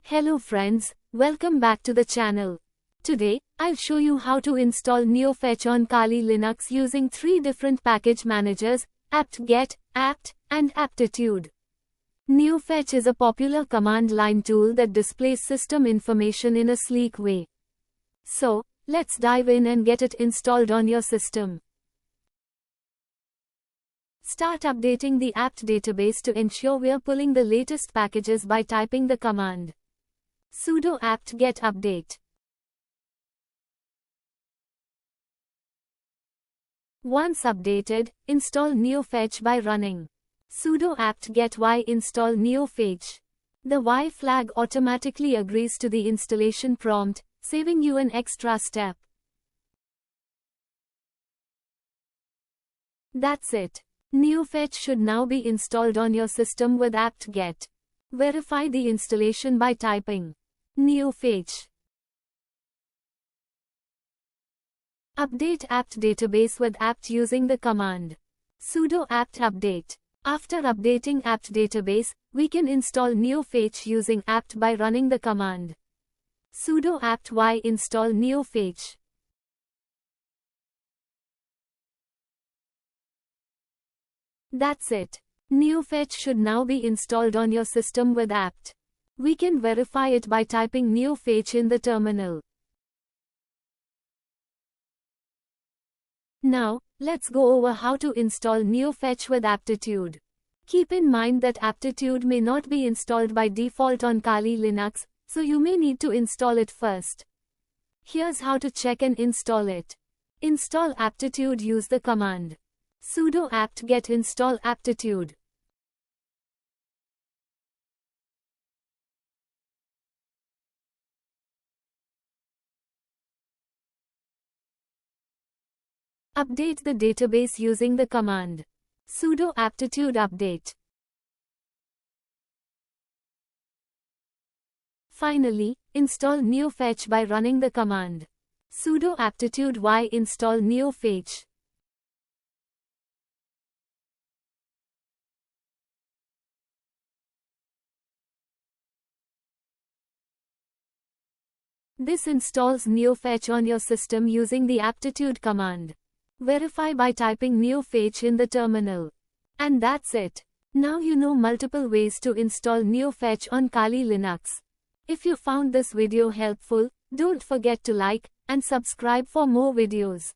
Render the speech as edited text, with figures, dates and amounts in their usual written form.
Hello friends, welcome back to the channel. Today, I'll show you how to install Neofetch on Kali Linux using 3 different package managers, apt-get, apt, and aptitude. Neofetch is a popular command line tool that displays system information in a sleek way. So, let's dive in and get it installed on your system. Start updating the apt database to ensure we're pulling the latest packages by typing the command sudo apt-get update. Once updated, install Neofetch by running sudo apt-get y install Neofetch. The Y flag automatically agrees to the installation prompt, saving you an extra step. That's it. Neofetch should now be installed on your system with apt-get. Verify the installation by typing Neofetch. Update apt database with apt using the command sudo apt update. After updating apt database, we can install Neofetch using apt by running the command sudo apt y install Neofetch. That's it. Neofetch should now be installed on your system with apt. We can verify it by typing Neofetch in the terminal. Now, let's go over how to install Neofetch with aptitude. Keep in mind that aptitude may not be installed by default on Kali Linux, so you may need to install it first. Here's how to check and install it. Install aptitude. Use the command sudo apt-get install aptitude. Update the database using the command sudo aptitude update. Finally, install Neofetch by running the command sudo aptitude y install Neofetch. This installs Neofetch on your system using the aptitude command. Verify by typing Neofetch in the terminal. And that's it. Now you know multiple ways to install Neofetch on Kali Linux. If you found this video helpful, don't forget to like and subscribe for more videos.